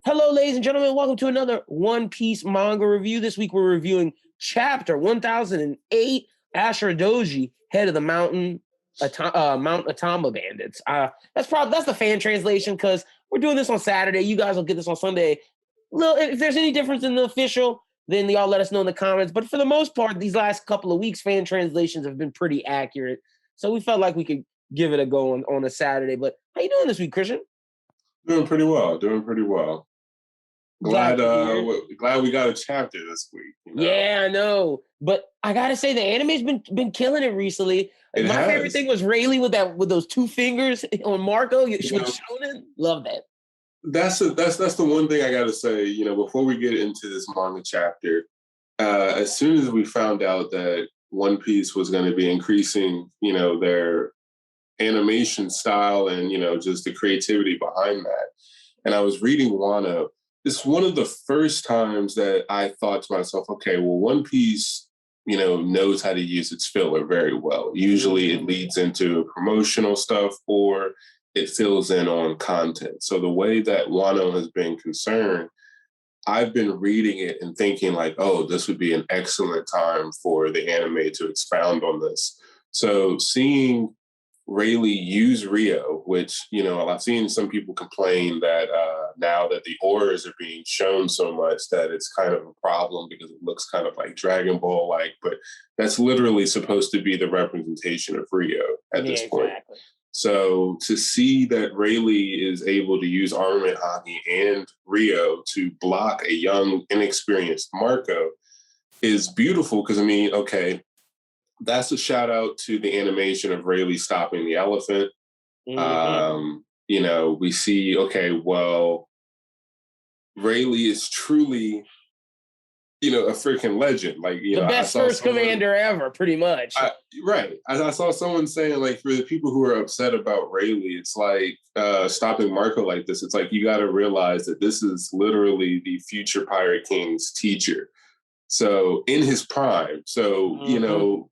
Hello, ladies and gentlemen. Welcome to another One Piece manga review. This week we're reviewing Chapter 1008, Ashura Doji, Head of the Mount Atama Bandits. That's the fan translation because we're doing this on Saturday. You guys will get this on Sunday. If there's any difference in the official, then y'all let us know in the comments. But for the most part, these last couple of weeks, fan translations have been pretty accurate. So we felt like we could give it a go on a Saturday. But how you doing this week, Christian? Doing pretty well. Glad we got a chapter this week. You know? Yeah, I know. But I gotta say, the anime's been killing it recently. Like, my favorite thing was Rayleigh with those two fingers on Marco. Shonen. Love that. That's the one thing I gotta say. You know, before we get into this manga chapter, as soon as we found out that One Piece was going to be increasing, you know, their animation style and, you know, just the creativity behind that, and I was reading Wano. It's one of the first times that I thought to myself, okay, well, One Piece, you know, knows how to use its filler very well. Usually it leads into promotional stuff or it fills in on content. So the way that Wano has been concerned, I've been reading it and thinking like, oh, this would be an excellent time for the anime to expound on this. So seeing Rayleigh use Rio, which, you know, I've seen some people complain that now that the auras are being shown so much that it's kind of a problem because it looks kind of like Dragon Ball-like, but that's literally supposed to be the representation of Rio at this point. Exactly. So to see that Rayleigh is able to use armament haki and Rio to block a young, inexperienced Marco is beautiful because, I mean, okay, that's a shout out to the animation of Rayleigh stopping the elephant. Mm-hmm. You know, we see, okay, well, Rayleigh is truly, you know, a freaking legend. Like, you know, the best first commander ever, pretty much. Right. I saw someone saying, like, for the people who are upset about Rayleigh, it's like stopping Marco like this. It's like, you got to realize that this is literally the future Pirate King's teacher. So in his prime. So, you know,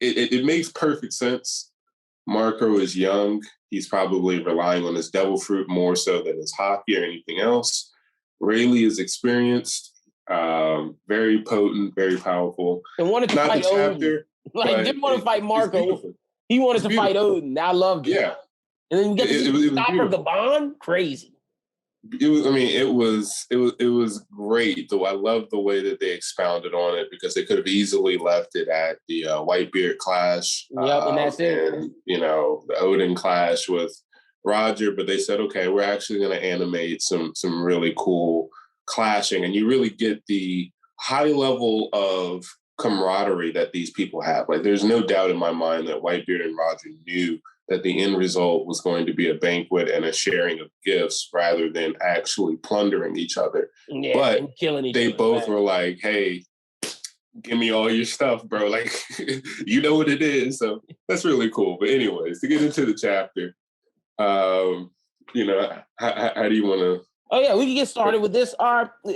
it makes perfect sense. Marco is young. He's probably relying on his devil fruit more so than his haki or anything else. Rayleigh is experienced, very potent, very powerful. And wanted to fight Odin. Like, didn't want to fight Marco. He wanted to fight Odin. I loved it. Yeah. And then we get to stop of the bond. Crazy. It was great. Though I love the way that they expounded on it because they could have easily left it at the Whitebeard clash. Yep, and that's it. And, you know, the Odin clash with Roger, but they said, okay, we're actually going to animate some really cool clashing, and you really get the high level of camaraderie that these people have. Like, there's no doubt in my mind that Whitebeard and Roger knew that the end result was going to be a banquet and a sharing of gifts rather than actually plundering each other. Yeah, but killing each they other, both were like, hey, give me all your stuff, bro. Like, you know what it is. So that's really cool. But anyways, to get into the chapter, you know, how do you want to? Oh yeah, we can get started with this.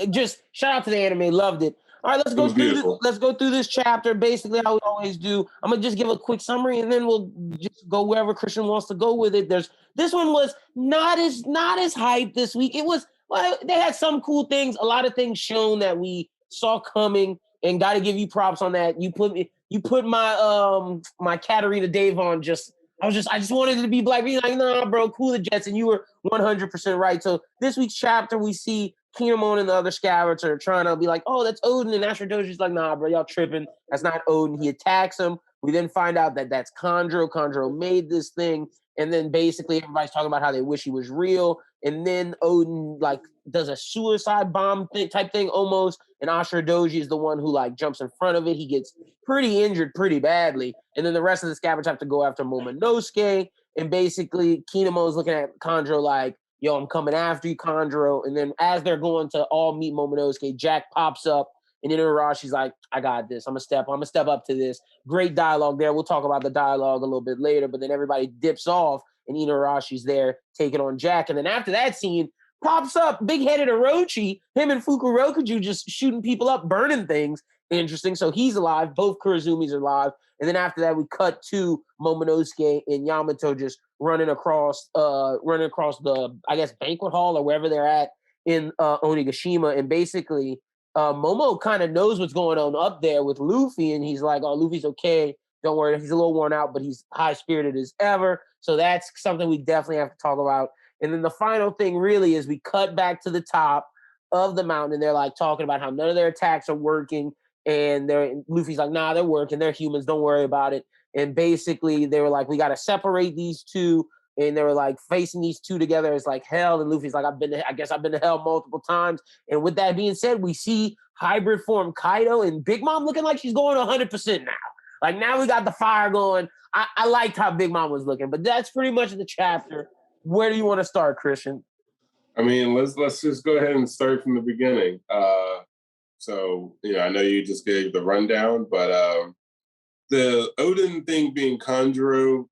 Just shout out to the anime, loved it. All right, let's go through this. Let's go through this chapter. Basically, how we always do. I'm gonna just give a quick summary, and then we'll just go wherever Christian wants to go with it. This one was not as hyped this week. It was, well, they had some cool things, a lot of things shown that we saw coming, and got to give you props on that. You put my my Katarina Dave on just. I just wanted it to be black. Being like, nah, bro, cool the Jets, and you were 100% right. So this week's chapter, we see Kinemon and the other scabbards are trying to be like, oh, that's Odin, and Ashura Doji's like, nah, bro, y'all tripping. That's not Odin. He attacks him. We then find out that that's Chondro. Chondro made this thing, and then basically everybody's talking about how they wish he was real. And then Odin like does a suicide bomb type thing almost, and Ashura Doji is the one who like jumps in front of it. He gets pretty injured pretty badly, and then the rest of the scabbards have to go after Momonosuke, and basically Kinemon is looking at Chondro like, yo, I'm coming after you, Chondro. And then as they're going to all meet Momonosuke, Jack pops up, and then Urashi's like, I got this. I'm gonna step up to this. Great dialogue there. We'll talk about the dialogue a little bit later, but then everybody dips off, and Inarashi's there taking on Jack. And then after that scene, pops up big-headed Orochi, him and Fukurokuju just shooting people up, burning things. Interesting. So he's alive. Both Kurizumis are alive. And then after that, we cut to Momonosuke and Yamato just running across the, I guess, banquet hall or wherever they're at in Onigashima. And basically, Momo kind of knows what's going on up there with Luffy, and he's like, "Oh, Luffy's okay. Don't worry. He's a little worn out, but he's high-spirited as ever." So that's something we definitely have to talk about. And then the final thing really is we cut back to the top of the mountain, and they're like talking about how none of their attacks are working. And Luffy's like, "Nah, they're working. They're humans. Don't worry about it." And basically, they were like, "We got to separate these two." And they were like facing these two together is like hell. And Luffy's like, I guess I've been to hell multiple times. And with that being said, we see hybrid form Kaido and Big Mom looking like she's going 100% now. Like now we got the fire going. I liked how Big Mom was looking, but that's pretty much the chapter. Where do you want to start, Christian? I mean, let's just go ahead and start from the beginning. So, I know you just gave the rundown, but the Odin thing being Kanjuro,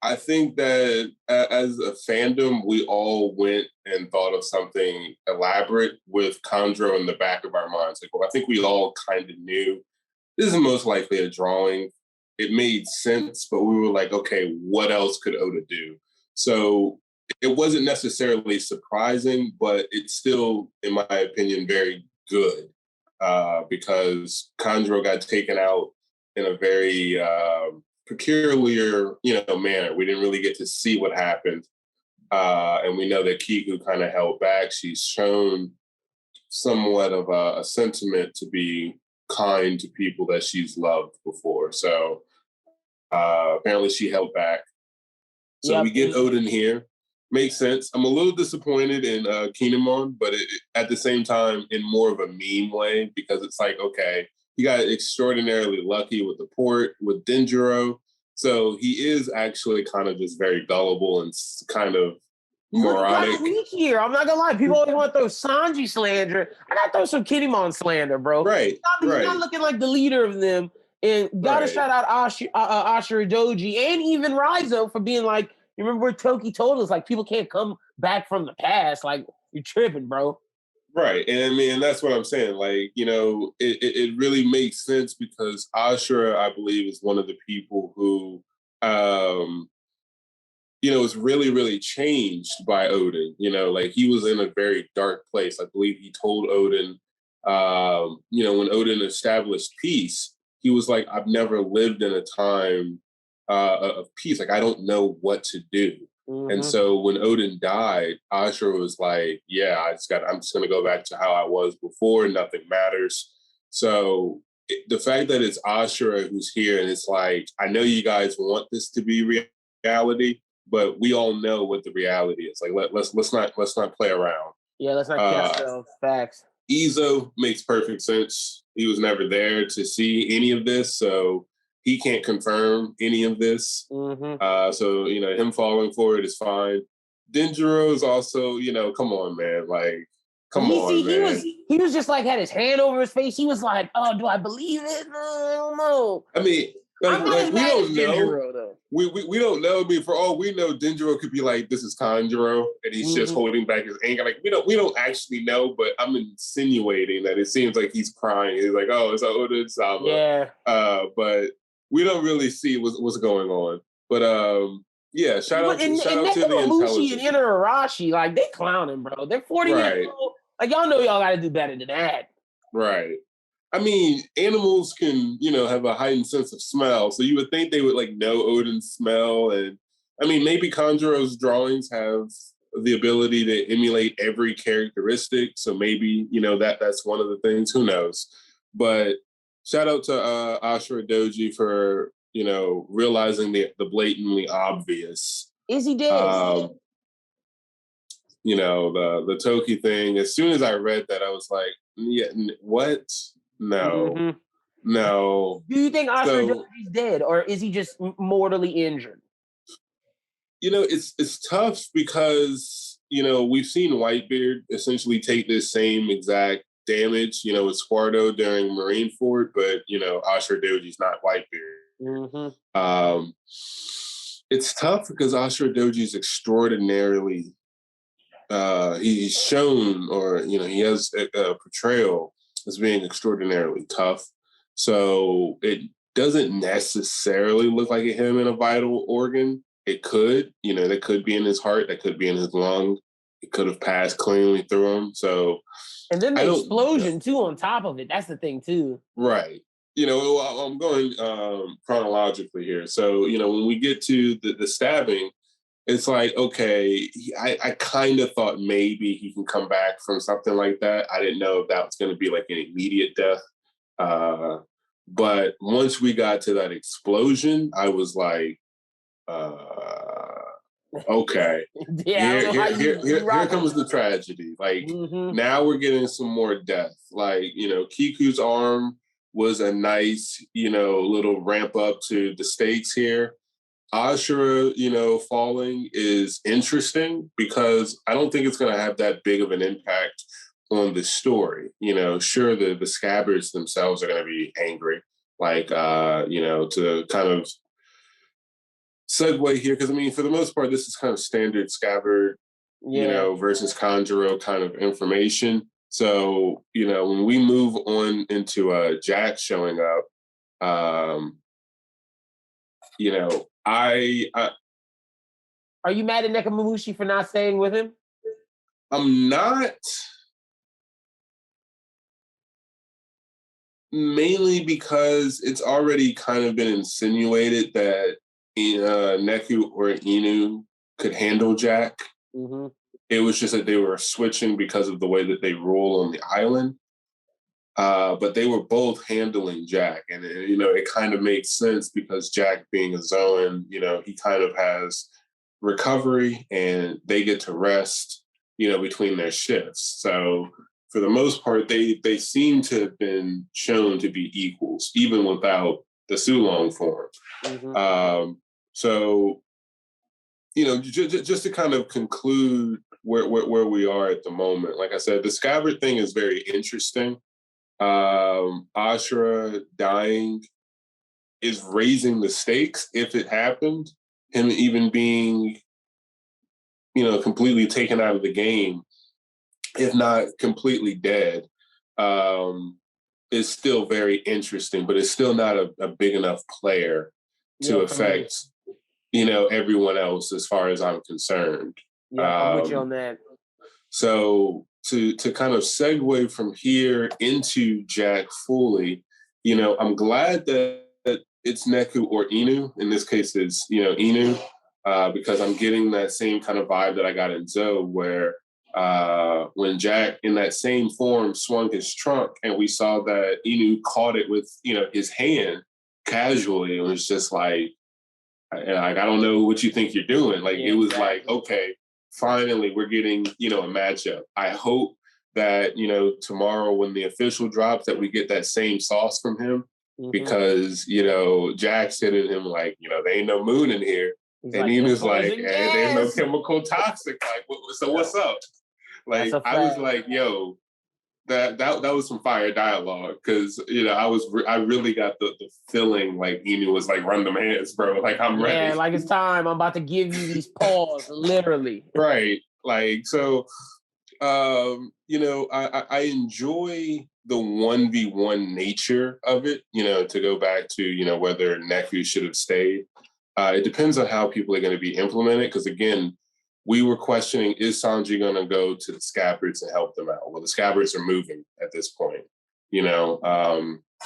I think that as a fandom, we all went and thought of something elaborate with Kanjuro in the back of our minds. Like, well, I think we all kind of knew this is most likely a drawing. It made sense, but we were like, okay, what else could Oda do? So it wasn't necessarily surprising, but it's still, in my opinion, very good because Kanjuro got taken out in a very peculiar, manner. We didn't really get to see what happened. And we know that Kiku kind of held back. She's shown somewhat of a sentiment to be kind to people that she's loved before. So apparently she held back. So we get Odin here. Makes sense. I'm a little disappointed in Kinemon, but at the same time, in more of a meme way, because it's like, okay, he got extraordinarily lucky with the port, with Denjiro. So he is actually kind of just very gullible and kind of moronic. Weak here. I'm not gonna lie. People always want to throw Sanji slander. I gotta throw some Kinemon slander, bro. Right. He's not looking like the leader of them. And gotta shout out Ashura Doji and even Raizo for being like, you remember where Toki told us, like, people can't come back from the past. Like, you're tripping, bro. Right. And I mean, that's what I'm saying. Like, it really makes sense because Ashura, I believe, is one of the people who, is really, really changed by Odin. Like he was in a very dark place. I believe he told Odin, when Odin established peace, he was like, I've never lived in a time of peace. Like, I don't know what to do. Mm-hmm. And so when Odin died, Ashura was like, yeah, I'm just going to go back to how I was before. Nothing matters. So the fact that it's Ashura who's here and it's like, I know you guys want this to be reality, but we all know what the reality is. Like, let's not play around. Yeah, let's not kid ourselves. Facts. Izo makes perfect sense. He was never there to see any of this, so he can't confirm any of this. Mm-hmm. So, him falling for it is fine. Denjiro is also, come on, man. Like, come on, man. He was just like, had his hand over his face. He was like, oh, do I believe it? I don't know. I mean, we don't know. Denjiro, though. We don't know. I mean, for all we know, Denjiro could be like, this is Kanjuro, and he's just holding back his anger. Like, we don't actually know, but I'm insinuating that it seems like he's crying. He's like, oh, it's Oda Sama. Yeah. But we don't really see what's going on. But yeah, shout out to the intelligence. And Inarashi, like, they clowning, bro. They're 40 years old. Like, y'all know y'all got to do better than that. Right. I mean, animals can, have a heightened sense of smell. So you would think they would, like, know Odin's smell. And, I mean, maybe Kanjuro's drawings have the ability to emulate every characteristic. So maybe, that's one of the things. Who knows? But shout out to Ashura Doji for, realizing the blatantly obvious. Is he dead? The Toki thing. As soon as I read that, I was like, yeah, what? No. Mm-hmm. No. Do you think Ashura Doji's dead, or is he just mortally injured? It's tough because, we've seen Whitebeard essentially take this same exact damage, with Squardo during Marineford, but, Ashura Doji's not Whitebeard. Mm-hmm. It's tough because Ashura Doji's extraordinarily, he's shown, or, he has a portrayal as being extraordinarily tough. So it doesn't necessarily look like it hit him in a vital organ. It could, that could be in his heart, that could be in his lung. It could have passed cleanly through him. So, and then the explosion too on top of it. That's the thing too. Right. I'm going chronologically here. So, when we get to the stabbing, it's like, okay, I kind of thought maybe he can come back from something like that. I didn't know if that was going to be like an immediate death. But once we got to that explosion, I was like, okay, here comes the tragedy. Like, now we're getting some more death. Like, Kiku's arm was a nice, little ramp up to the stakes here. Ashura, falling is interesting because I don't think it's going to have that big of an impact on the story. Sure, the scabbards themselves are going to be angry. Like, to kind of segue here, because, for the most part, this is kind of standard scabbard, versus Conjuro kind of information. So, when we move on into Jack showing up, I are you mad at Nekomamushi for not staying with him? I'm not, mainly because it's already kind of been insinuated that Neku or Inu could handle Jack. Mm-hmm. It was just that they were switching because of the way that they rule on the island. But they were both handling Jack. And, it kind of makes sense because Jack being a Zoan, he kind of has recovery and they get to rest, between their shifts. So for the most part, they seem to have been shown to be equals, even without the Sulong form. Mm-hmm. So, just to kind of conclude where we are at the moment, like I said, the scabbard thing is very interesting. Ashura dying is raising the stakes if it happened. Him even being, completely taken out of the game, if not completely dead, is still very interesting, but it's still not a big enough player to affect, everyone else as far as I'm concerned. Yeah, I'm with you on that. So to kind of segue from here into Jack fully, I'm glad that it's Neku or Inu. In this case, it's, Inu, because I'm getting that same kind of vibe that I got in Zoe, where when Jack in that same form swung his trunk and we saw that Inu caught it with, his hand casually, it was just like, I don't know what you think you're doing. Like, it was like, okay, finally we're getting, a matchup. I hope that, tomorrow when the official drops that we get that same sauce from him, because, Jack said to him, like, there ain't no moon in here. He's and he was like, hey, there's no chemical toxic. Like, so what's up? Like, I was like, yo, that was some fire dialogue, because I really got the feeling like Inu was like, run them hands, bro. Like, I'm ready. Yeah, like, it's time. I'm about to give you these paws, literally. Right. Like, so, I enjoy the 1v1 nature of it. To go back to whether Neku should have stayed. It depends on how people are going to be implemented. Because again, we were questioning, is Sanji going to go to the Scabbards and help them out? Well, the Scabbards are moving at this point,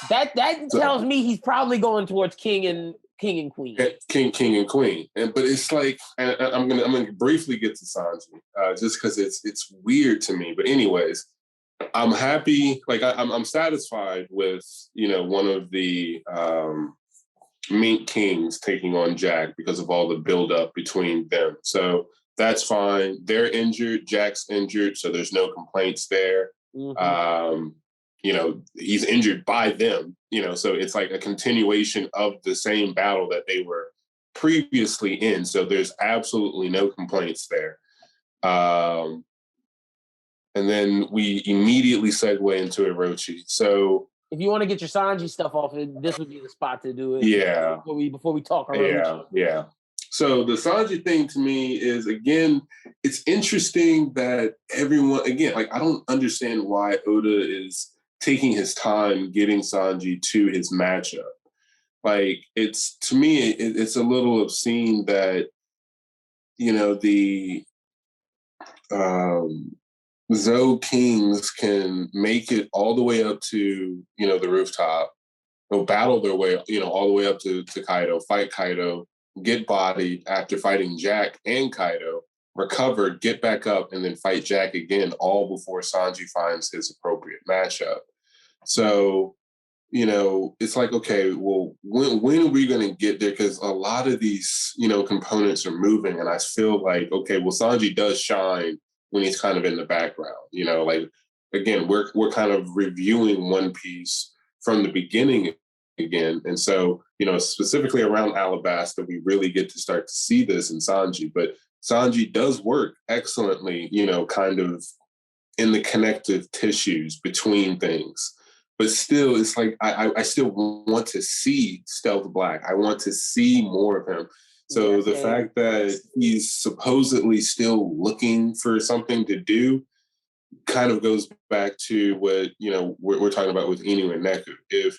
That tells me he's probably going towards King and Queen. King and Queen. But it's like, and I'm gonna briefly get to Sanji, just because it's weird to me. But anyways, I'm happy. Like, I'm satisfied with one of the Mink Kings taking on Jack because of all the buildup between them. So that's fine. They're injured. Jack's injured, so there's no complaints there. He's injured by them, so it's like a continuation of the same battle that they were previously in. So there's absolutely no complaints there. And then we immediately segue into Orochi. So if you want to get your Sanji stuff off, this would be the spot to do it. Yeah. Before we talk Orochi. Yeah. So the Sanji thing to me is, again, it's interesting that everyone, again, like, I don't understand why Oda is taking his time getting Sanji to his matchup. Like, to me, it's a little obscene that, the Zoe Kings can make it all the way up to, the rooftop, battle their way, all the way up to Kaido, fight Kaido, get bodied after fighting Jack and Kaido, recover, get back up, and then fight Jack again, all before Sanji finds his appropriate matchup. So, it's like, okay, well, when are we going to get there? Because a lot of these, components are moving, and I feel like, okay, well, Sanji does shine when he's kind of in the background. Like, again, we're kind of reviewing One Piece from the beginning again, and so specifically around Alabasta, we really get to start to see this in Sanji. But Sanji does work excellently, kind of in the connective tissues between things. But still, it's like I still want to see Stealth Black. I want to see more of him. So the fact that he's supposedly still looking for something to do kind of goes back to what we're talking about with Inu and Neku. If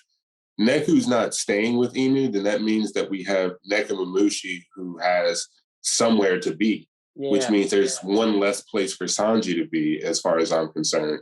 Neku's not staying with Inu, then that means that we have Nekomamushi who has somewhere to be, which means there's one less place for Sanji to be, as far as I'm concerned.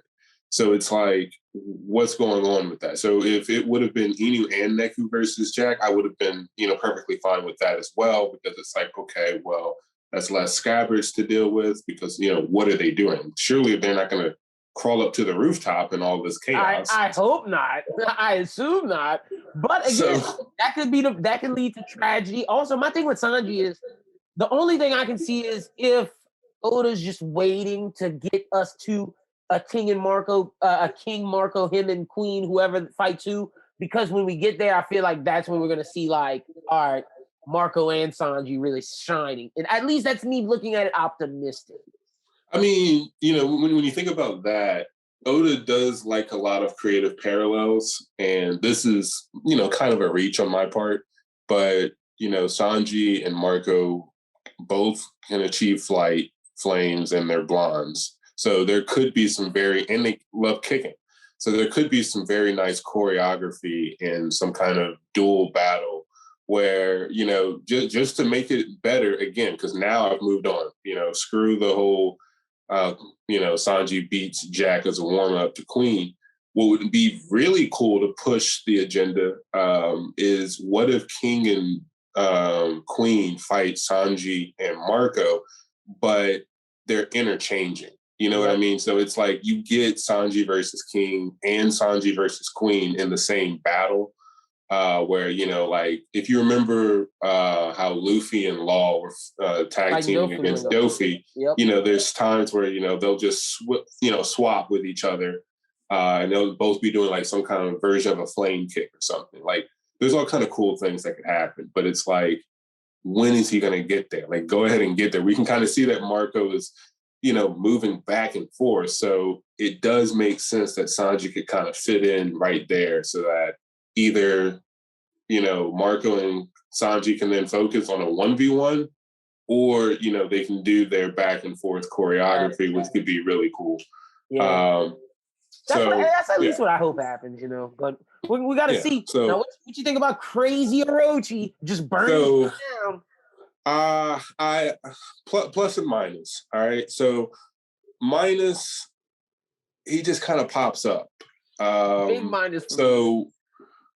So it's like, what's going on with that? So if it would have been Inu and Neku versus Jack, I would have been, perfectly fine with that as well, because it's like, okay, well, that's less scabbards to deal with, because, what are they doing? Surely they're not going to crawl up to the rooftop and all this chaos. I hope not. I assume not. But again, that could lead to tragedy. Also, my thing with Sanji is, the only thing I can see is if Oda's just waiting to get us to a King Marco, him and Queen, whoever fight to, because when we get there, I feel like that's when we're going to see, like, all right, Marco and Sanji really shining. And at least that's me looking at it optimistic. I mean, when you think about that, Oda does like a lot of creative parallels, and this is, kind of a reach on my part, but, Sanji and Marco both can achieve flight, flames, and they're blondes. So there could be and they love kicking. So there could be some very nice choreography in some kind of dual battle where, just to make it better again, because now I've moved on, screw the whole, Sanji beats Jack as a warm up to Queen. What would be really cool to push the agenda is, what if King and Queen fight Sanji and Marco, but they're interchanging? You know what I mean? So it's like you get Sanji versus King and Sanji versus Queen in the same battle, where, like, if you remember how Luffy and Law were tag teaming against Dofi, there's times where, they'll just, swap with each other, and they'll both be doing like some kind of version of a flame kick or something. Like, there's all kind of cool things that could happen, but it's like, when is he going to get there? Like, go ahead and get there. We can kind of see that Marco is, moving back and forth. So it does make sense that Sanji could kind of fit in right there, so that either, Marco and Sanji can then focus on a 1v1, or, they can do their back and forth choreography, which could be really cool. Yeah. That's at least what I hope happens, but we got to see. So, now, what you think about Crazy Orochi just burning down? I plus and minus. All right. So minus, he just kind of pops up. Big minus. So,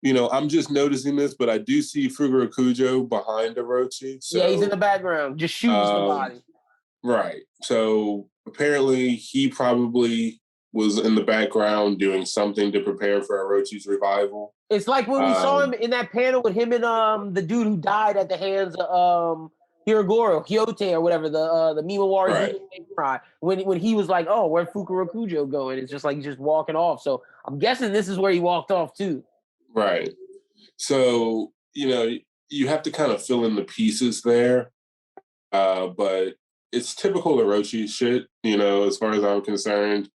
I'm just noticing this, but I do see Fukurokujo behind Orochi. So, yeah, he's in the background, just shooting somebody. Right. So apparently he probably was in the background doing something to prepare for Orochi's revival. It's like when we saw him in that panel with him and the dude who died at the hands of Hirogoro, Hyote or whatever, the Mimawari right. When he was like, oh, where'd Fukurokujo going? It's just like he's just walking off. So I'm guessing this is where he walked off too. Right. So, you have to kind of fill in the pieces there. But it's typical Orochi shit, as far as I'm concerned.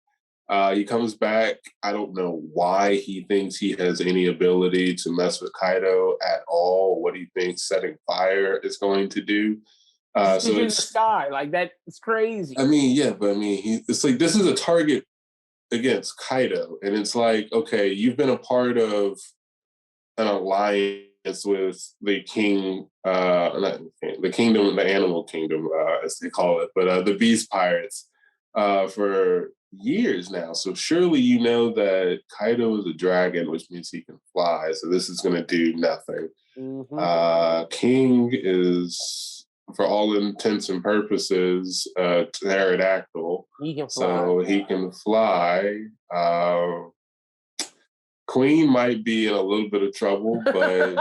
He comes back. I don't know why he thinks he has any ability to mess with Kaido at all, what he thinks setting fire is going to do. So it's in the sky, like that. It's crazy. I mean, yeah, but I mean, it's like, this is a target against Kaido. And it's like, okay, you've been a part of an alliance with the king, not the kingdom, the animal kingdom, as they call it, but the beast pirates for years now. So surely you know that Kaido is a dragon, which means he can fly. So this is going to do nothing. King is, for all intents and purposes, pterodactyl. He can fly. So he can fly. Queen might be in a little bit of trouble, but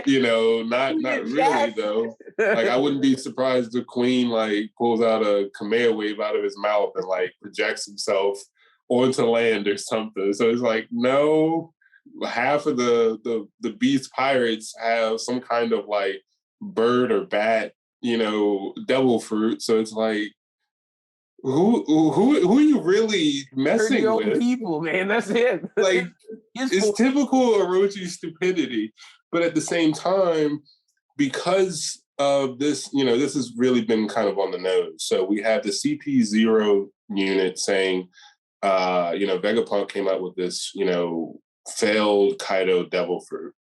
you know, not really though. Like I wouldn't be surprised if Queen like pulls out a Kamehameha wave out of his mouth and like projects himself onto land or something. So it's like, no, half of the beast pirates have some kind of like bird or bat, you know, devil fruit. So it's like, who are you really messing with? People, man, that's it. Like it's typical Orochi stupidity, but at the same time, because of this, you know, this has really been kind of on the nose. So we have the CP0 unit saying, you know, Vegapunk came out with this, you know, failed Kaido devil fruit.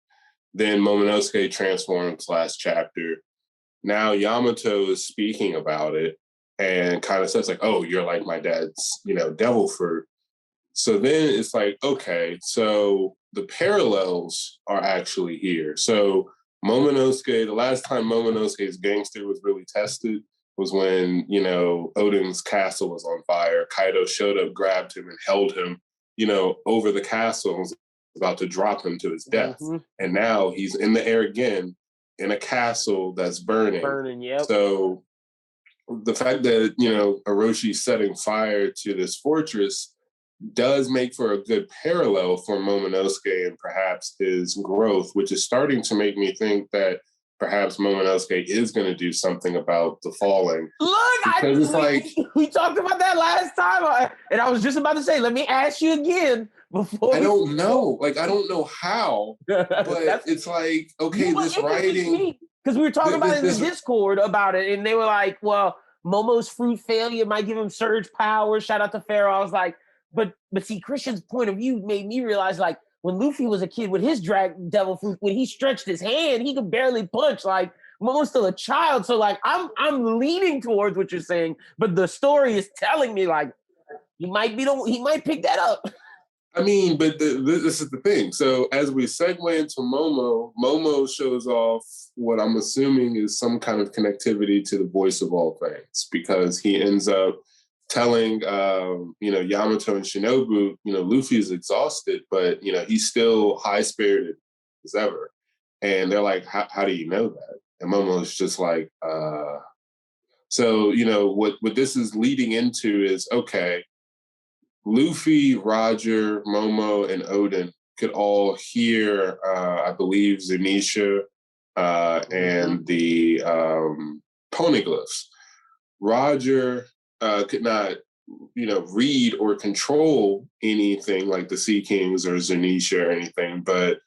Then Momonosuke transforms last chapter. Now Yamato is speaking about it and kind of says like, oh, you're like my dad's, you know, devil fruit. So then it's like, okay, so the parallels are actually here. So Momonosuke, the last time Momonosuke's gangster was really tested was when, you know, Odin's castle was on fire. Kaido showed up, grabbed him, and held him, you know, over the castle and was about to drop him to his death. And now he's in the air again in a castle that's burning. Yep. So the fact that, you know, Oroshi's setting fire to this fortress does make for a good parallel for Momonosuke and perhaps his growth, which is starting to make me think that perhaps Momonosuke is going to do something about the falling. Look, we talked about that last time, and I was just about to say, let me ask you again before. I don't know. Like, I don't know how, but it's like, okay, this writing. Because we were talking about it in the Discord about it, and they were like, well, Momo's fruit failure might give him surge power. Shout out to Pharaoh. I was like, but see, Christian's point of view made me realize, like, when Luffy was a kid with his devil fruit, when he stretched his hand, he could barely punch. Like, Momo's still a child. So, like, I'm leaning towards what you're saying, but the story is telling me, like, he might pick that up. I mean, but this is the thing. So as we segue into Momo shows off what I'm assuming is some kind of connectivity to the voice of all things, because he ends up telling, you know, Yamato and Shinobu, you know, Luffy's exhausted, but, you know, he's still high-spirited as ever. And they're like, how do you know that? And Momo's just like, So, you know, what this is leading into is, okay, Luffy, Roger, Momo, and Odin could all hear, I believe, Zunisha and the poneglyphs. Roger could not, you know, read or control anything like the Sea Kings or Zunisha or anything, but,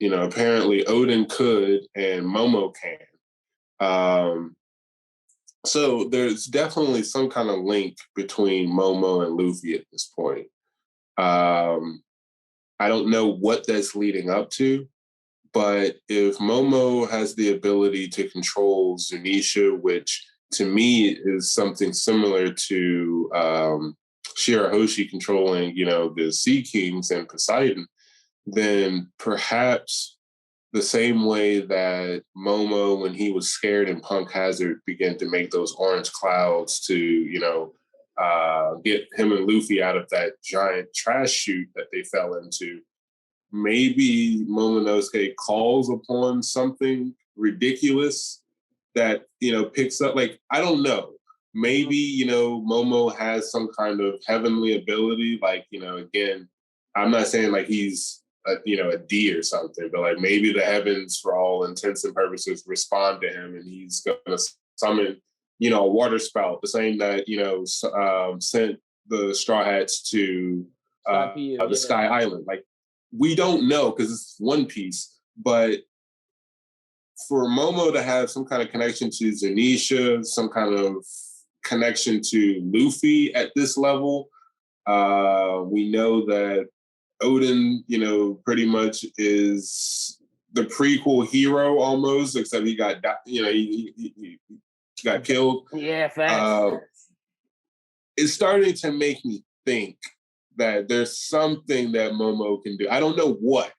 you know, apparently Odin could and Momo can. So there's definitely some kind of link between Momo and Luffy at this point. I don't know what that's leading up to, but if Momo has the ability to control Zunisha, which to me is something similar to Shirahoshi controlling, you know, the Sea Kings and Poseidon, then perhaps the same way that Momo, when he was scared in Punk Hazard, began to make those orange clouds to, you know, get him and Luffy out of that giant trash chute that they fell into. Maybe Momonosuke calls upon something ridiculous that, you know, picks up, like, I don't know. Maybe, you know, Momo has some kind of heavenly ability. Like, you know, again, I'm not saying like he's a D or something, but like maybe the heavens, for all intents and purposes, respond to him, and he's gonna summon, you know, a water spout, the same that, you know, sent the Straw Hats to the Sky Island. Like, we don't know because it's One Piece, but for Momo to have some kind of connection to Zunisha, some kind of connection to Luffy at this level, we know that Odin, you know, pretty much is the prequel hero almost, except he got, he got killed. Yeah, facts. It's starting to make me think that there's something that Momo can do. I don't know what.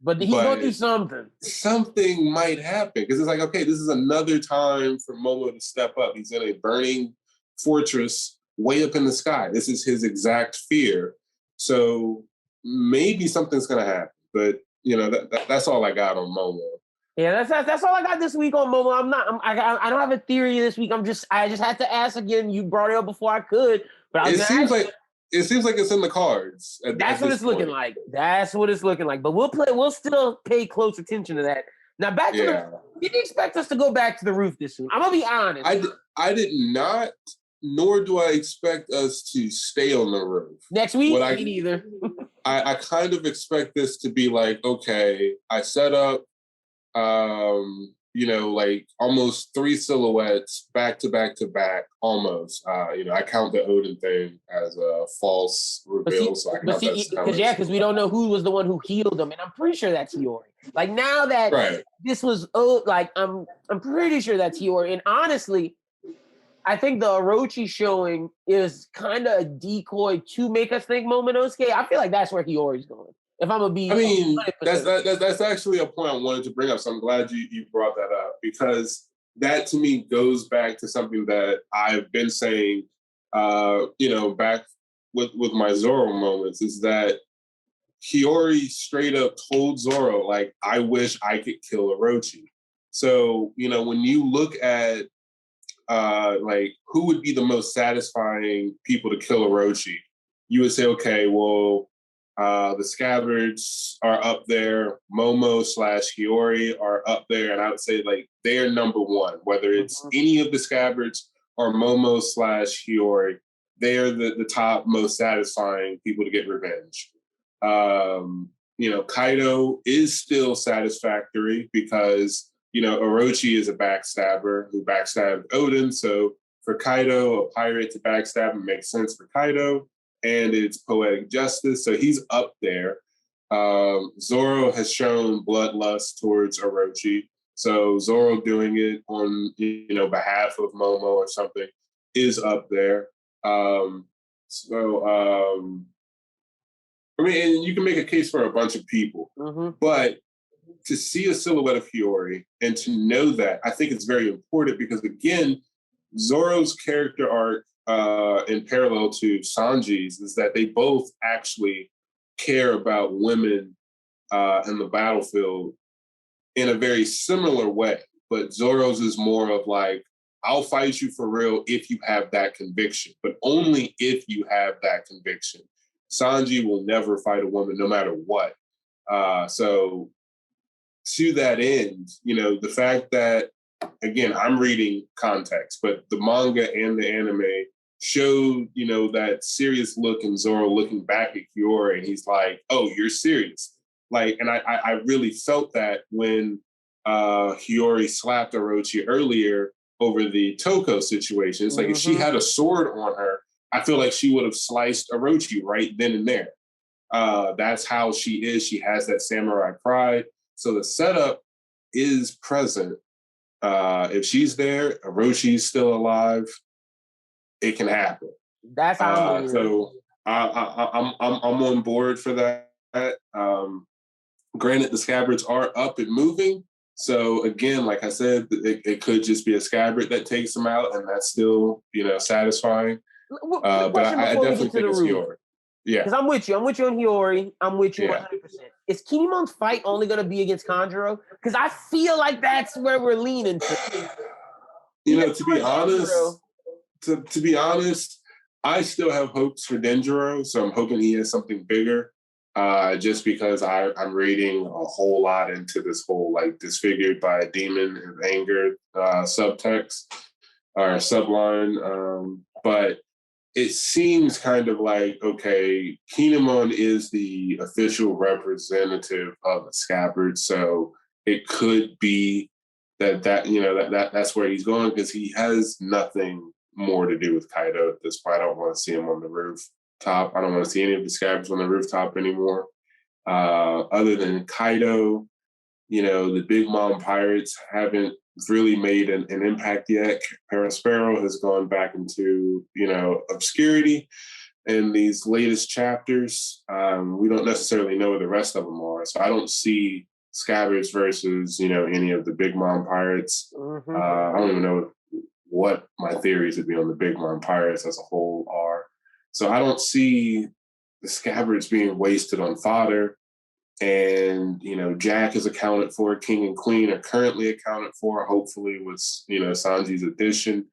But he's going to do something. Something might happen. Because it's like, okay, this is another time for Momo to step up. He's in a burning fortress way up in the sky. This is his exact fear. So maybe something's going to happen. But, that's all I got on Momo. Yeah, that's all I got this week on Momo. I don't have a theory this week. I just had to ask again. You brought it up before I could. But it seems like it's in the cards. That's what it's looking like. That's what it's looking like. But we'll still pay close attention to that. Now back to did you expect us to go back to the roof this soon? I'm gonna be honest. I did not, nor do I expect us to stay on the roof. Next week? Me neither. I kind of expect this to be like, okay, I set up like almost 3 silhouettes back to back to back, almost. I count the Odin thing as a false reveal, because we don't know who was the one who healed him, and I'm pretty sure that's Hiyori. Like now that this was I'm pretty sure that's Hiyori, and honestly, I think the Orochi showing is kind of a decoy to make us think Momonosuke. I feel like that's where Hiyori's going. If I'm gonna be, that's actually a point I wanted to bring up. So I'm glad you brought that up, because that to me goes back to something that I've been saying, back with my Zoro moments, is that Hiyori straight up told Zoro, like, I wish I could kill Orochi. So when you look at who would be the most satisfying people to kill Orochi, you would say, okay, well, the Scabbards are up there. Momo / Hiyori are up there. And I would say, they're number one. Whether it's any of the Scabbards or Momo / Hiyori, they're the top most satisfying people to get revenge. Kaido is still satisfactory because, Orochi is a backstabber who backstabbed Odin. So for Kaido, a pirate to backstab him makes sense for Kaido. And it's poetic justice. So he's up there. Zoro has shown bloodlust towards Orochi. So Zoro doing it on, behalf of Momo or something is up there. And you can make a case for a bunch of people. But to see a silhouette of Hiyori and to know that, I think it's very important because, again, Zoro's character arc in parallel to Sanji's is that they both actually care about women in the battlefield in a very similar way. But Zoro's is more of like, I'll fight you for real if you have that conviction, but only if you have that conviction. Sanji will never fight a woman no matter what. So to that end, the fact that, again, I'm reading context, but the manga and the anime showed, that serious look in Zoro looking back at Hiyori, and he's like, oh, you're serious. And I really felt that when Hiyori slapped Orochi earlier over the Toko situation. It's like, if she had a sword on her, I feel like she would have sliced Orochi right then and there. That's how she is. She has that samurai pride. So the setup is present. If she's there, Oroshi's still alive, it can happen. That's how so I'm on board for that. Granted, the Scabbards are up and moving. So again, like I said, it could just be a Scabbard that takes them out, and that's still, satisfying. But I definitely think it's Hiyori. Yeah. Because I'm with you. I'm with you on Hiyori. I'm with you 100%. Is Kinemon's fight only going to be against Kanjuro? Because I feel like that's where we're leaning to. To be honest, I still have hopes for Denjiro, so I'm hoping he has something bigger. Just because I'm reading a whole lot into this whole disfigured by a demon of anger subtext or subline. But it seems kind of like, okay, Kinemon is the official representative of the Scabbard, so it could be that's where he's going, because he has nothing more to do with Kaido at this point. I don't want to see him on the rooftop. I don't want to see any of the Scabbards on the rooftop anymore. Other than Kaido, The Big Mom Pirates haven't really made an impact yet. Sparrow has gone back into, obscurity in these latest chapters. We don't necessarily know where the rest of them are. So I don't see Scabbards versus, any of the Big Mom Pirates. Mm-hmm. I don't even know what my theories would be on the Big Mom Pirates as a whole are. So I don't see the Scabbards being wasted on fodder. And, Jack is accounted for. King and Queen are currently accounted for, hopefully with, Sanji's addition.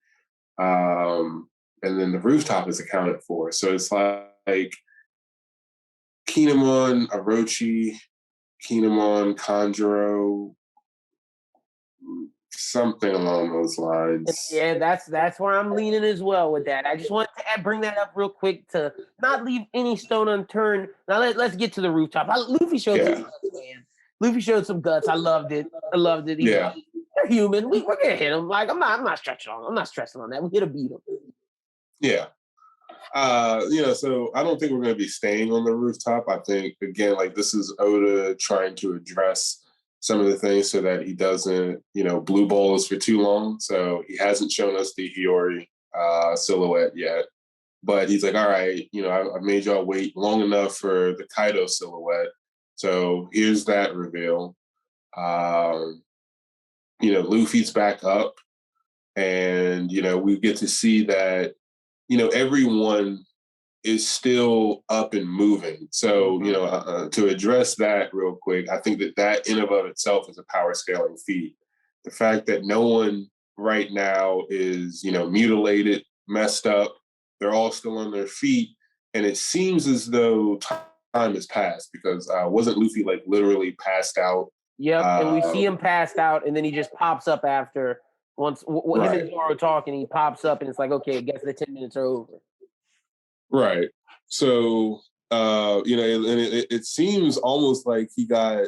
And then the rooftop is accounted for. So it's like Kinemon, Orochi, Kinemon, Kanjuro, something along those lines. Yeah, that's where I'm leaning as well with that. I just want to bring that up real quick to not leave any stone unturned. Now let's get to the rooftop. Luffy showed some guts, man. Luffy showed some guts. I loved it. They're human. We're gonna hit them. Like I'm not stretching on. I'm not stressing on that. We're gonna beat them. Yeah. So I don't think we're going to be staying on the rooftop. I think, again, like this is Oda trying to address some of the things so that he doesn't, blue balls for too long. So he hasn't shown us the Hiyori silhouette yet. But he's like, all right, I've made y'all wait long enough for the Kaido silhouette. So here's that reveal. Luffy's back up. And, we get to see that everyone is still up and moving. So, to address that real quick, I think that in and of itself is a power scaling feat. The fact that no one right now is, mutilated, messed up, they're all still on their feet. And it seems as though time has passed because wasn't Luffy like literally passed out? Yep, and we see him passed out and then he just pops up after. Once him and Zoro talking, he pops up and it's like, okay, I guess the 10 minutes are over. Right. So, and it seems almost like he got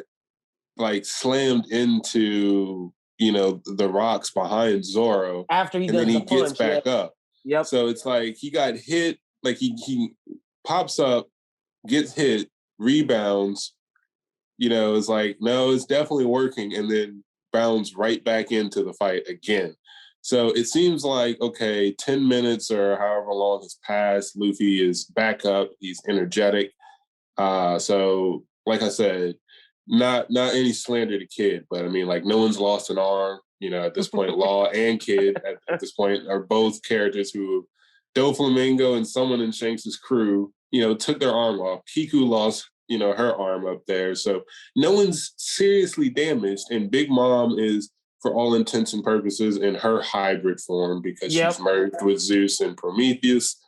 like slammed into, the rocks behind Zoro. After he gets back up. Yep. So it's like he got hit, like he pops up, gets hit, rebounds, it's like, no, it's definitely working. And then bounds right back into the fight again. So it seems like, okay, 10 minutes or however long has passed, Luffy is back up, he's energetic. So like I said, not any slander to Kid, but I mean, like no one's lost an arm, at this point. Law and Kid at this point are both characters who Doflamingo and someone in Shanks' crew, took their arm off. Kiku lost her arm up there. So no one's seriously damaged. And Big Mom is, for all intents and purposes, in her hybrid form because she's merged with Zeus and Prometheus.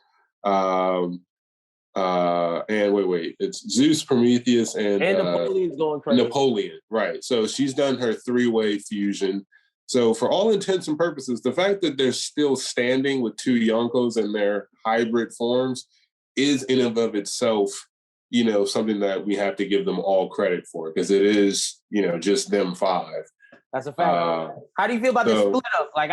And wait, it's Zeus, Prometheus, and Napoleon's going crazy. Napoleon, right. So she's done her 3-way fusion. So for all intents and purposes, the fact that they're still standing with 2 Yonkos in their hybrid forms is in and of itself something that we have to give them all credit for because it is, just them 5. That's a fact. How do you feel about the split up? Like,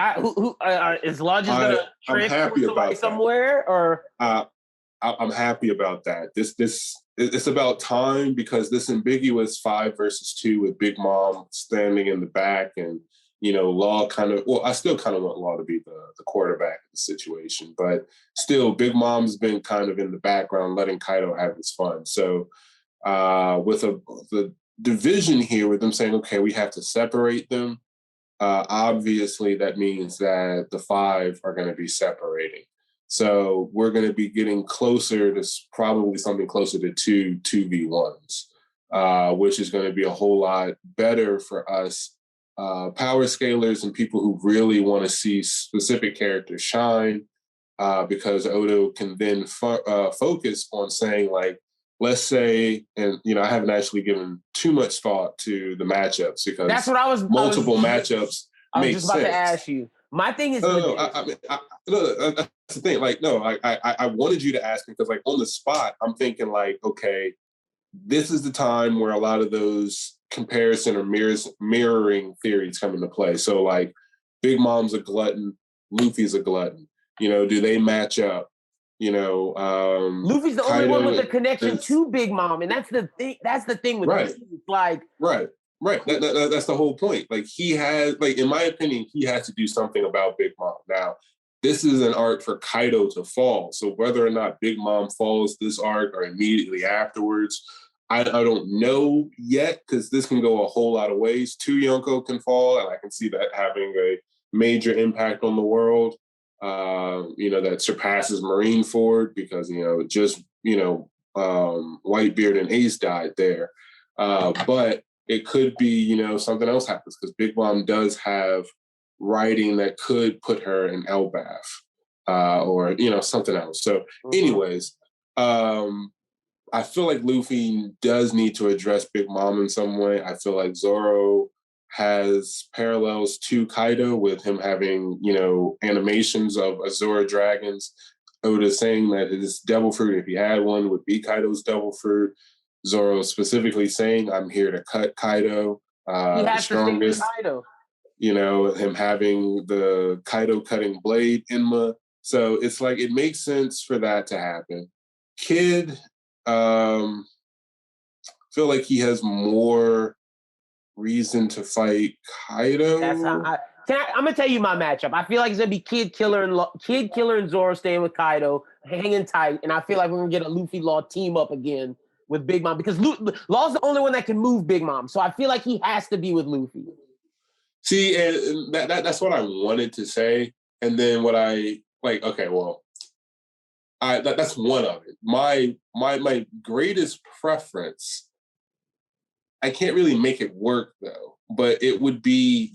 is Law just gonna transport somebody somewhere, or? I'm happy about that. This it's about time because this ambiguous 5 versus 2 with Big Mom standing in the back and Law kind of. Well, I still kind of want Law to be the quarterback of the situation, but still, Big Mom's been kind of in the background, letting Kaido have his fun. So, with the division here, with them saying, okay, we have to separate them. Obviously, that means that the 5 are going to be separating. So we're going to be getting closer to probably something closer to 2v1s, which is going to be a whole lot better for us power scalers and people who really want to see specific characters shine, because Odo can then focus on saying, like, let's say, and I haven't actually given too much thought to the matchups because that's what multiple matchups. I was just about to ask you. My thing is, that's the thing. Like, no, I wanted you to ask me because, like, on the spot, I'm thinking, like, okay, this is the time where a lot of those comparison or mirroring theories come into play. So, like, Big Mom's a glutton, Luffy's a glutton. Do they match up? Luffy's the only one with a connection to Big Mom, and that's the thing. That's the thing with right. Luffy. Like, right. Right. That's the whole point. Like, he has, like, in my opinion, he has to do something about Big Mom. Now, this is an arc for Kaido to fall. So whether or not Big Mom falls this arc or immediately afterwards, I don't know yet, because this can go a whole lot of ways. Two Yonko can fall, and I can see that having a major impact on the world, that surpasses Marineford, because, Whitebeard and Ace died there. But it could be, something else happens, because Big Mom does have writing that could put her in Elbaf, or, something else. So anyways, I feel like Luffy does need to address Big Mom in some way. I feel like Zoro has parallels to Kaido, with him having, animations of Azura dragons. Oda saying that his devil fruit, if he had one, would be Kaido's devil fruit. Zoro specifically saying, "I'm here to cut Kaido, the strongest." Kaido. Him having the Kaido cutting blade Enma. So it's like, it makes sense for that to happen. Kid, feel like he has more reason to fight Kaido. That's how I'm gonna tell you my matchup. I feel like it's gonna be Kid Killer and Zoro staying with Kaido, hanging tight, and I feel like we're gonna get a Luffy Law team up again with Big Mom, because Law's the only one that can move Big Mom. So I feel like he has to be with Luffy. See, and that's what I wanted to say, and then what I like. Okay, well, that's one of it. My greatest preference, I can't really make it work though, but it would be,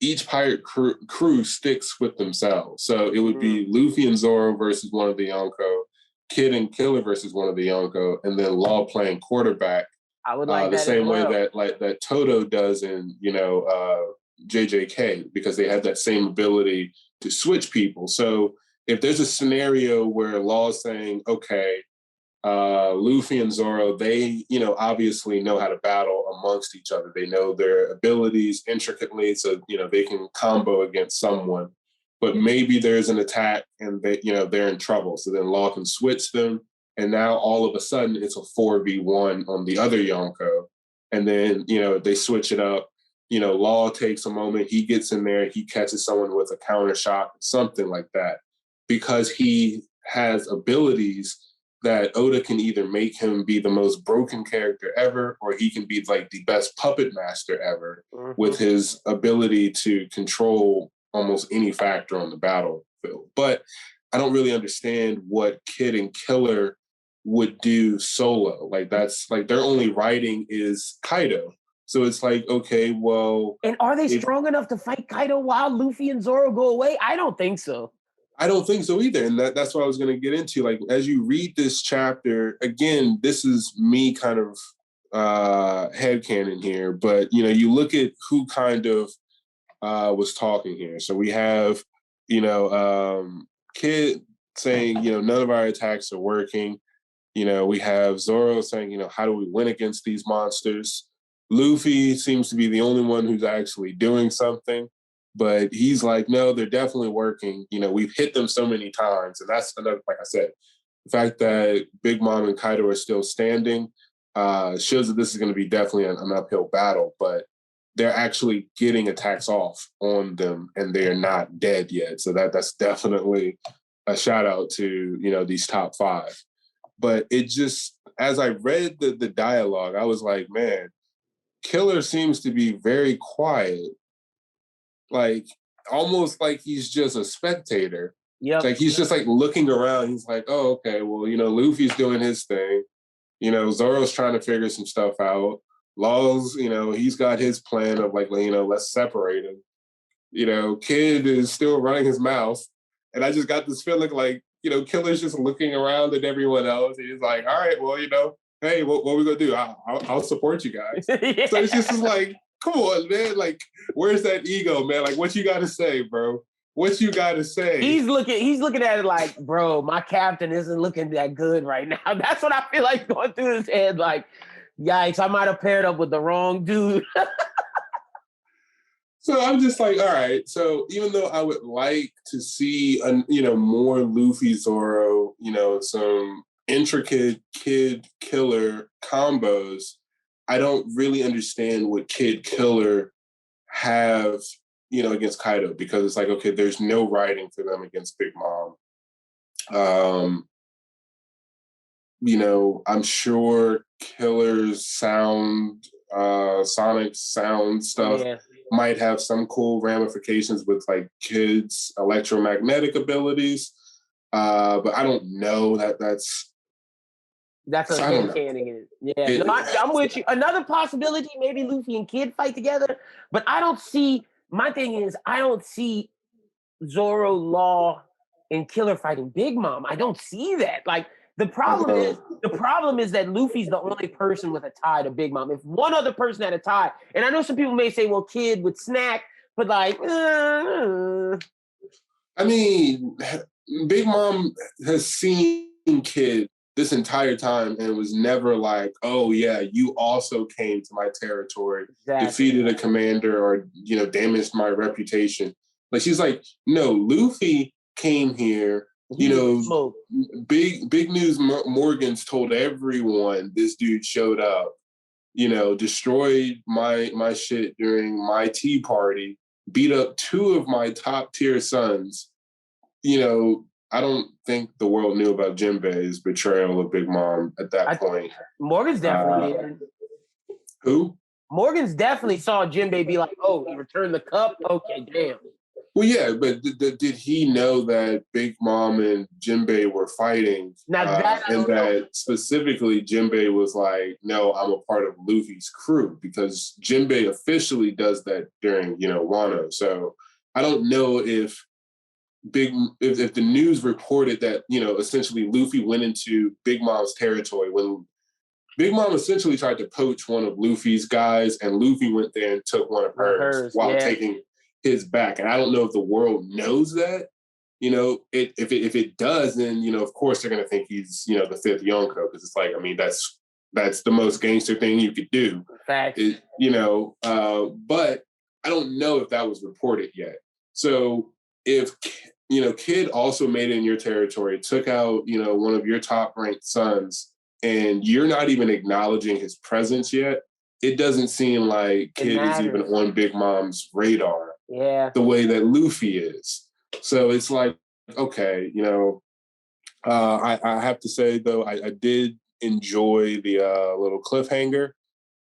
each pirate crew sticks with themselves. So it would be Luffy and Zoro versus one of the Yonko, Kid and Killer versus one of the Yonko, and then Law playing quarterback. I would like the that same as well. way that Toto does in JJK, because they have that same ability to switch people. So if there's a scenario where Law is saying, okay, Luffy and Zoro, they, obviously know how to battle amongst each other. They know their abilities intricately, so, they can combo against someone. But maybe there's an attack and they, they're in trouble. So then Law can switch them. And now all of a sudden it's a 4v1 on the other Yonko. And then, they switch it up. Law takes a moment, he gets in there, he catches someone with a counter shot, something like that. Because he has abilities that Oda can either make him be the most broken character ever, or he can be like the best puppet master ever, with his ability to control almost any factor on the battlefield. But I don't really understand what Kid and Killer would do solo. Like, that's like their only writing is Kaido. So it's like, okay, well... And are they strong enough to fight Kaido while Luffy and Zoro go away? I don't think so. I don't think so either. And that's what I was going to get into. Like, as you read this chapter, again, this is me kind of headcanon here, but, you look at who kind of was talking here. So we have, Kid saying, none of our attacks are working. We have Zoro saying, how do we win against these monsters? Luffy seems to be the only one who's actually doing something. But he's like, no, they're definitely working. We've hit them so many times. And that's another, like I said, the fact that Big Mom and Kaido are still standing shows that this is going to be definitely an uphill battle. But they're actually getting attacks off on them, and they're not dead yet. So that's definitely a shout out to, these top five. But it just, as I read the dialogue, I was like, man, Killer seems to be very quiet. Like, almost like he's just a spectator. Yep. Like, he's just like looking around. He's like, oh, okay, well, Luffy's doing his thing. Zoro's trying to figure some stuff out. Law's, he's got his plan of like, let's separate him. Kid is still running his mouth. And I just got this feeling like, Killer's just looking around at everyone else. And he's like, all right, well, hey, what are we going to do? I'll support you guys. Yeah. So it's just like, come on, man. Like, where's that ego, man? Like, what you got to say, bro? What you got to say? He's looking at it like, bro, my captain isn't looking that good right now. That's what I feel like going through his head. Like, yikes, I might have paired up with the wrong dude. So I'm just like, all right. So even though I would like to see, more Luffy Zoro, some intricate Kid Killer combos, I don't really understand what Kid Killer have, against Kaido, because it's like, okay, there's no writing for them against Big Mom. I'm sure Killer's sonic sound stuff might have some cool ramifications with like Kid's electromagnetic abilities. But I don't know that's a canon in it. Yeah, I'm with you. Another possibility, maybe Luffy and Kid fight together, but I don't see. My thing is, I don't see Zoro, Law, and Killer fighting Big Mom. I don't see that. Like the problem is that Luffy's the only person with a tie to Big Mom. If one other person had a tie, and I know some people may say, "Well, Kid would snack," but like, I mean, Big Mom has seen Kid this entire time and was never like, oh yeah, you also came to my territory, defeated a commander, or damaged my reputation. Like she's like, no, Luffy came here. Big News Morgan's told everyone this dude showed up. Destroyed my shit during my tea party, beat up 2 of my top tier sons. I don't think the world knew about Jinbei's betrayal of Big Mom at that point. Morgan's definitely did. Who? Morgan's definitely saw Jinbei be like, oh, he returned the cup? Okay, damn. Well, yeah, but did he know that Big Mom and Jinbei were fighting? Now that specifically Jinbei was like, no, I'm a part of Luffy's crew, because Jinbei officially does that during, Wano. So I don't know if the news reported that, essentially Luffy went into Big Mom's territory when Big Mom essentially tried to poach one of Luffy's guys, and Luffy went there and took one of hers while taking his back. And I don't know if the world knows that. If it does, then of course they're gonna think he's the 5th Yonko, because it's like, I mean, that's the most gangster thing you could do. Fact. But I don't know if that was reported yet. So if Kid also made it in your territory, took out one of your top ranked sons, and you're not even acknowledging his presence yet, it doesn't seem like Kid is even on Big Mom's radar. Yeah. The way that Luffy is. So it's like, okay, I have to say though, I did enjoy the little cliffhanger.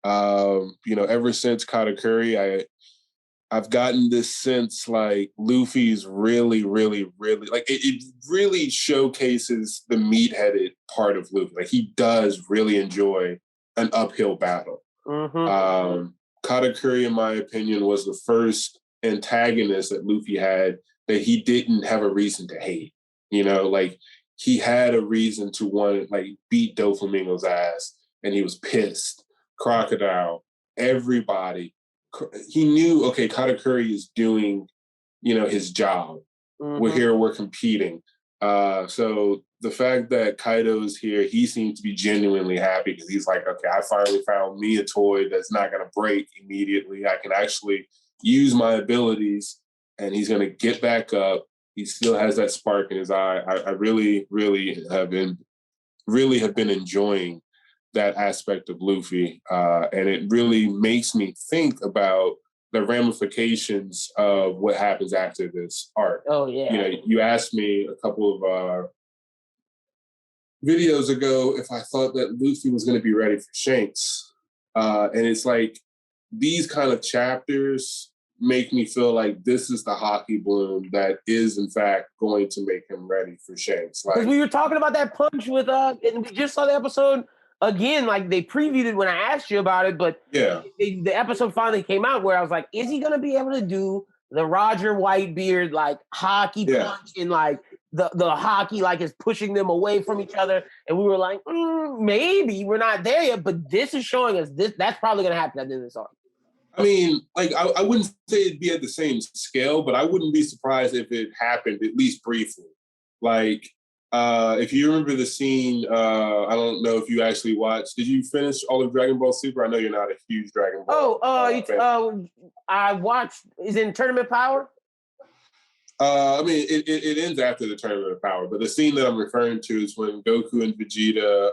Ever since Katakuri, I've gotten this sense like Luffy's really, really, really, like it really showcases the meat-headed part of Luffy. Like he does really enjoy an uphill battle. Mm-hmm. Katakuri, in my opinion, was the first antagonist that Luffy had that he didn't have a reason to hate. Like he had a reason to want to like beat Doflamingo's ass, and he was pissed. Crocodile, everybody. He knew, okay, Katakuri is doing, his job. Mm-hmm. We're competing. So the fact that Kaido's here, he seems to be genuinely happy, because he's like, okay, I finally found me a toy that's not going to break immediately. I can actually use my abilities, and he's going to get back up. He still has that spark in his eye. I really, really have been enjoying that aspect of Luffy. And it really makes me think about the ramifications of what happens after this arc. Oh, yeah. You asked me a couple of videos ago if I thought that Luffy was going to be ready for Shanks. And it's like, these kind of chapters make me feel like this is the hockey bloom that is, in fact, going to make him ready for Shanks. Because we were talking about that punch with, and we just saw the episode again, like they previewed it when I asked you about it, but yeah, the episode finally came out where I was like, is he going to be able to do the Roger Whitebeard, like hockey punch, and like the hockey, like is pushing them away from each other? And we were like, maybe we're not there yet, but this is showing us that's probably going to happen at the end of this arc. I mean, like, I wouldn't say it'd be at the same scale, but I wouldn't be surprised if it happened at least briefly. Like, if you remember the scene, I don't know if you actually watched. Did you finish all of Dragon Ball Super? I know you're not a huge Dragon Ball. I watched. Is it in Tournament Power? I mean, it ends after the Tournament of Power, but the scene that I'm referring to is when Goku and Vegeta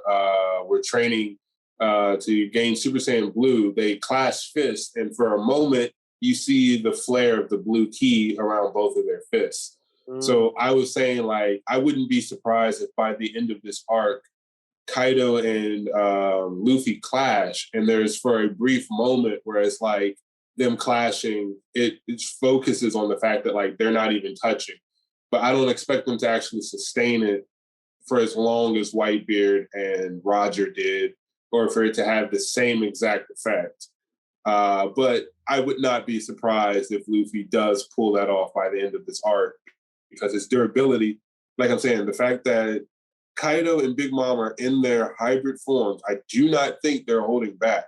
were training to gain Super Saiyan Blue, they clash fists, and for a moment, you see the flare of the blue ki around both of their fists. So I was saying, like, I wouldn't be surprised if by the end of this arc, Kaido and Luffy clash, and there's for a brief moment where it's like them clashing, it focuses on the fact that like they're not even touching. But I don't expect them to actually sustain it for as long as Whitebeard and Roger did, or for it to have the same exact effect. But I would not be surprised if Luffy does pull that off by the end of this arc, because its durability, like I'm saying, the fact that Kaido and Big Mom are in their hybrid forms, I do not think they're holding back.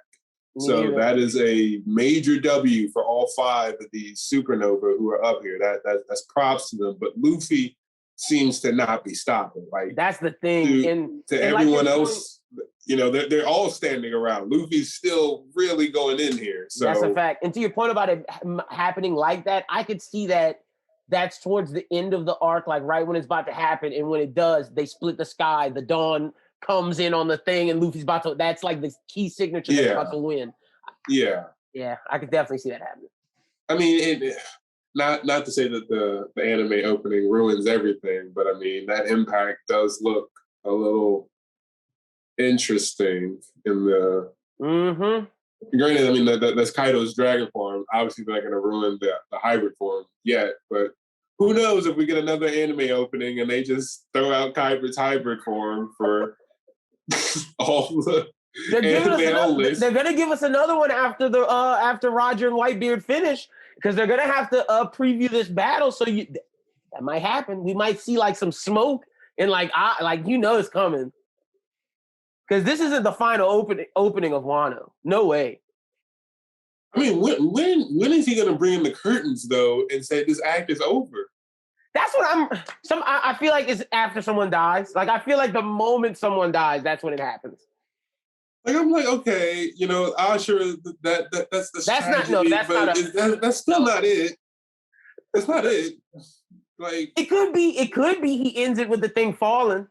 So that is a major W for all 5 of these supernova who are up here. That's props to them. But Luffy seems to not be stopping. Like, that's the thing. To everyone else, you know, they're all standing around. Luffy's still really going in here. So that's a fact. And to your point about it happening like that, I could see that that's towards the end of the arc, like right when it's about to happen. And when it does, they split the sky. The dawn comes in on the thing, and Luffy's about to. That's like the key signature that's about to win. Yeah, I could definitely see that happening. I mean, not to say that the anime opening ruins everything, but I mean that impact does look a little interesting in the. Granted, I mean that's Kaido's dragon form. Obviously, they're not going to ruin the hybrid form yet, but who knows if we get another anime opening and they just throw out Kaido's hybrid form for all the. They're going to give us another one after the after Roger and Whitebeard finish, because they're going to have to preview this battle. So that might happen. We might see like some smoke and like it's coming, because this isn't the final opening of Wano. No way. I mean, when is he going to bring in the curtains though and say this act is over? That's what I feel like it's after someone dies. Like, I feel like the moment someone dies, that's when it happens. Like, I'm like, okay, you know, I'm sure that's the strategy, that's still not it. That's not it. Like, it could be he ends it with the thing falling.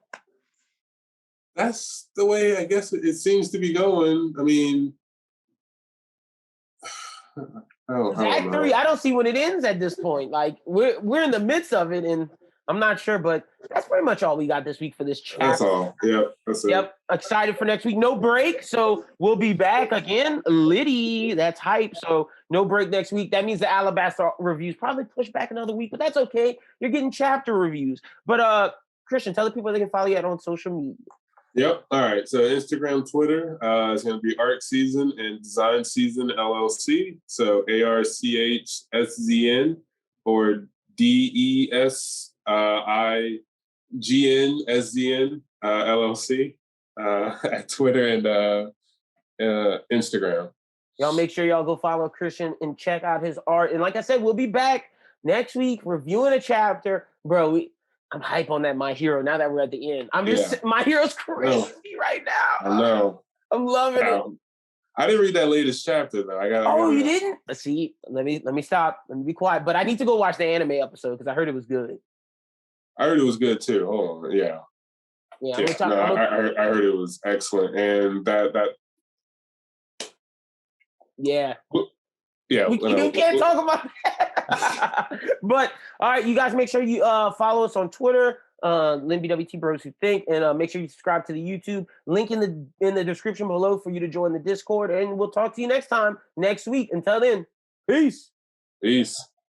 That's the way I guess it seems to be going. I mean, Act 3, I don't see when it ends at this point. Like, we're in the midst of it, and I'm not sure, but that's pretty much all we got this week for this chapter. That's all. Yep. That's it. Yep. Excited for next week. No break, so we'll be back again. Liddy, that's hype. So no break next week. That means the Alabaster reviews probably push back another week, but that's okay. You're getting chapter reviews. But Christian, tell the people they can follow you on social media. Yep. All right. So Instagram, Twitter is going to be Art Season and Design Season LLC. So ARCHSZN or DESIGNSZN LLC at Twitter and Instagram. Y'all make sure y'all go follow Christian and check out his art. And like I said, we'll be back next week reviewing a chapter. Bro, I'm hype on that My Hero now that we're at the end. My Hero's crazy right now. I know. I'm loving it. I didn't read that latest chapter though. You didn't? Let's see. Let me stop. Let me be quiet. But I need to go watch the anime episode because I heard it was good. I heard it was good too. Hold on. Yeah. Yeah. I heard it was excellent, and that. Yeah. Yeah. You can't talk about that. But all right, you guys make sure you follow us on Twitter, LynBWT Bros Who Think, and make sure you subscribe to the YouTube. Link in the description below for you to join the Discord, and we'll talk to you next week. Until then, peace. Peace.